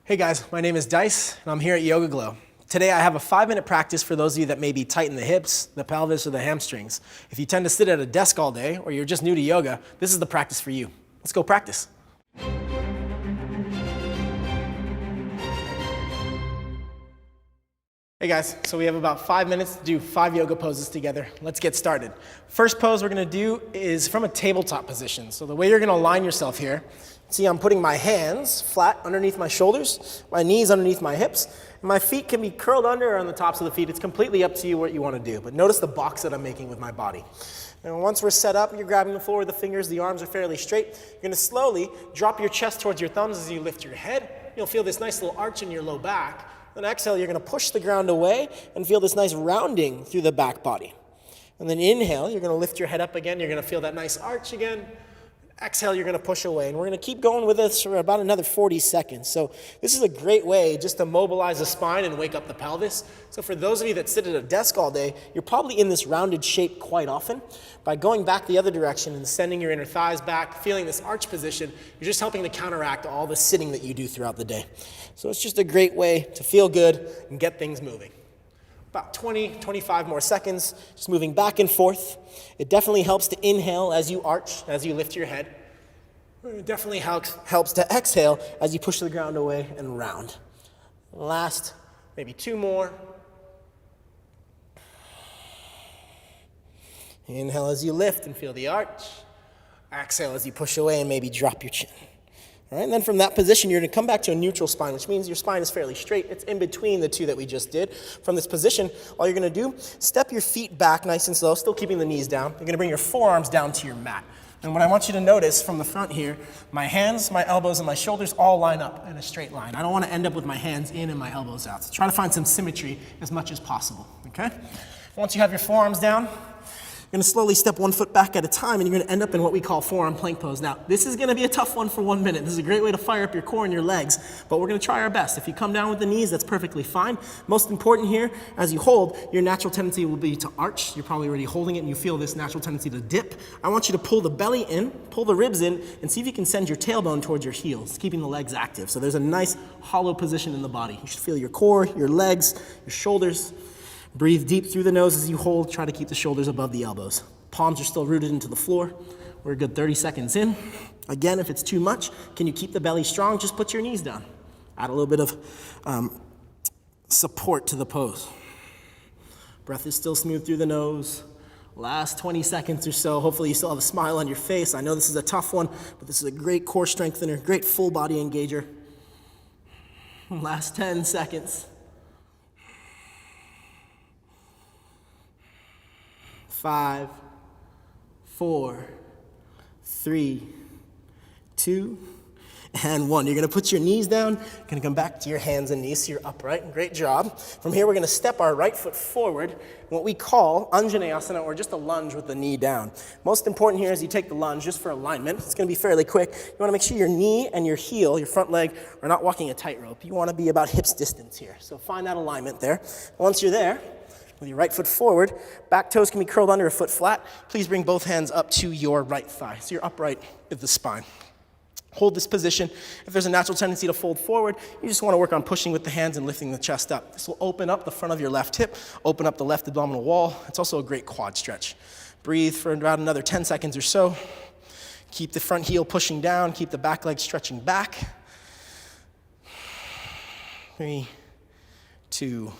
Hey guys, my name is Dice, and I'm here at YogaGlo. Today I have a 5-minute practice for those of you that maybe tighten the hips, the pelvis, or the hamstrings. If you tend to sit at a desk all day, or you're just new to yoga, this is the practice for you. Let's go practice. Hey guys, so we have about 5 minutes to do 5 yoga poses together. Let's get started. First pose we're gonna do is from a tabletop position. So the way you're gonna align yourself here, see I'm putting my hands flat underneath my shoulders, my knees underneath my hips, and my feet can be curled under or on the tops of the feet. It's completely up to you what you wanna do, but notice the box that I'm making with my body. And once we're set up, you're grabbing the floor with the fingers, the arms are fairly straight. You're gonna slowly drop your chest towards your thumbs as you lift your head. You'll feel this nice little arch in your low back. Then exhale, you're gonna push the ground away and feel this nice rounding through the back body. And then inhale, you're gonna lift your head up again, you're gonna feel that nice arch again. Exhale, you're gonna push away. And we're gonna keep going with this for about another 40 seconds. So this is a great way just to mobilize the spine and wake up the pelvis. So for those of you that sit at a desk all day, you're probably in this rounded shape quite often. By going back the other direction and sending your inner thighs back, feeling this arch position, you're just helping to counteract all the sitting that you do throughout the day. So it's just a great way to feel good and get things moving. About 20, 25 more seconds, just moving back and forth. It definitely helps to inhale as you arch, as you lift your head. It definitely helps to exhale as you push the ground away and round. Last, maybe 2 more. Inhale as you lift and feel the arch. Exhale as you push away and maybe drop your chin. All right, and then from that position, you're gonna come back to a neutral spine, which means your spine is fairly straight. It's in between the two that we just did. From this position, all you're gonna do, step your feet back nice and slow, still keeping the knees down. You're gonna bring your forearms down to your mat. And what I want you to notice from the front here, my hands, my elbows, and my shoulders all line up in a straight line. I don't wanna end up with my hands in and my elbows out. So try to find some symmetry as much as possible, okay? Once you have your forearms down, you're gonna slowly step 1 foot back at a time, and you're gonna end up in what we call forearm plank pose. Now, this is gonna be a tough one for 1 minute. This is a great way to fire up your core and your legs, but we're gonna try our best. If you come down with the knees, that's perfectly fine. Most important here, as you hold, your natural tendency will be to arch. You're probably already holding it, and you feel this natural tendency to dip. I want you to pull the belly in, pull the ribs in, and see if you can send your tailbone towards your heels, keeping the legs active. So there's a nice hollow position in the body. You should feel your core, your legs, your shoulders. Breathe deep through the nose as you hold. Try to keep the shoulders above the elbows. Palms are still rooted into the floor. We're a good 30 seconds in. Again, if it's too much, can you keep the belly strong? Just put your knees down. Add a little bit of support to the pose. Breath is still smooth through the nose. Last 20 seconds or so. Hopefully you still have a smile on your face. I know this is a tough one, but this is a great core strengthener, great full body engager. Last 10 seconds. 5, 4, 3, 2, and 1. You're gonna put your knees down, you're gonna come back to your hands and knees so you're upright. Great job. From here, we're gonna step our right foot forward, what we call Anjaneyasana, or just a lunge with the knee down. Most important here is you take the lunge just for alignment. It's gonna be fairly quick. You wanna make sure your knee and your heel, your front leg, are not walking a tightrope. You wanna be about hips distance here. So find that alignment there. Once you're there, with your right foot forward, back toes can be curled under a foot flat. Please bring both hands up to your right thigh, so you're upright with the spine. Hold this position. If there's a natural tendency to fold forward, you just want to work on pushing with the hands and lifting the chest up. This will open up the front of your left hip, open up the left abdominal wall. It's also a great quad stretch. Breathe for about another 10 seconds or so. Keep the front heel pushing down, keep the back leg stretching back. 3, 2,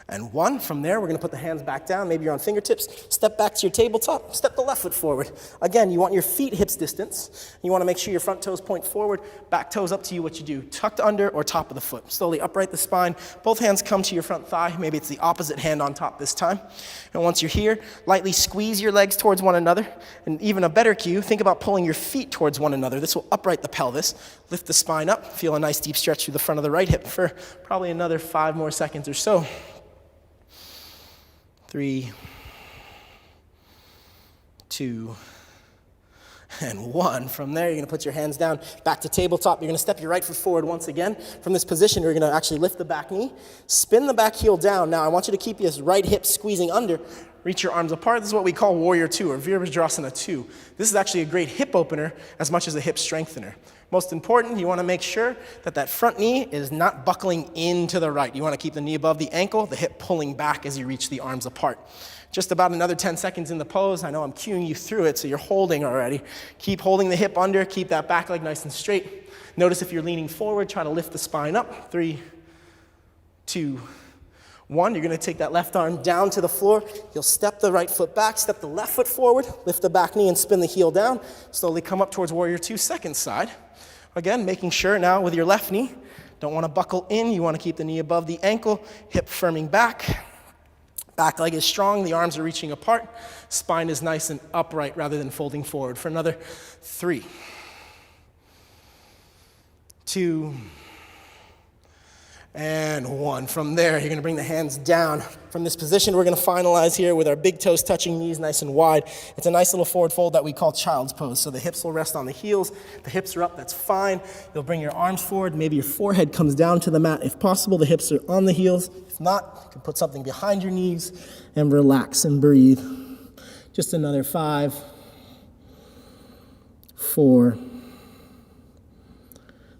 and 1. From there, we're gonna put the hands back down. Maybe you're on fingertips. Step back to your tabletop. Step the left foot forward. Again, you want your feet hips distance. You wanna make sure your front toes point forward. Back toes up to you, what you do. Tucked under or top of the foot. Slowly upright the spine. Both hands come to your front thigh. Maybe it's the opposite hand on top this time. And once you're here, lightly squeeze your legs towards one another. And even a better cue, think about pulling your feet towards one another. This will upright the pelvis. Lift the spine up. Feel a nice deep stretch through the front of the right hip for probably another 5 more seconds or so. 3, 2, and 1. From there, you're gonna put your hands down, back to tabletop. You're gonna step your right foot forward once again. From this position, you're gonna actually lift the back knee, spin the back heel down. Now, I want you to keep this right hip squeezing under. reach your arms apart. This is what we call Warrior 2 or Virabhadrasana 2. This is actually a great hip opener as much as a hip strengthener. Most important, you want to make sure that that front knee is not buckling into the right. You want to keep the knee above the ankle, the hip pulling back as you reach the arms apart. Just about another 10 seconds in the pose. I know I'm cueing you through it, so you're holding already. Keep holding the hip under, keep that back leg nice and straight. Notice if you're leaning forward, try to lift the spine up. 3, 2, 1. You're gonna take that left arm down to the floor. You'll step the right foot back, step the left foot forward, lift the back knee and spin the heel down. Slowly come up towards Warrior 2, second side. Again, making sure now with your left knee, don't wanna buckle in. You wanna keep the knee above the ankle, hip firming back. Back leg is strong, the arms are reaching apart. Spine is nice and upright rather than folding forward. For another 3, 2, and 1. From there, you're gonna bring the hands down. From this position, we're gonna finalize here with our big toes touching knees nice and wide. It's a nice little forward fold that we call child's pose. So the hips will rest on the heels. The hips are up, that's fine. You'll bring your arms forward. Maybe your forehead comes down to the mat. If possible, the hips are on the heels. If not, you can put something behind your knees and relax and breathe. Just another 5, 4,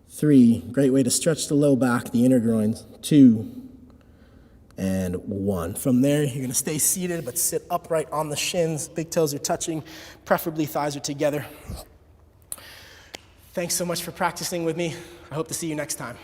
3, great way to stretch the low back, the inner groins. 2, and 1. From there, you're gonna stay seated, but sit upright on the shins. Big toes are touching, preferably thighs are together. Thanks so much for practicing with me. I hope to see you next time.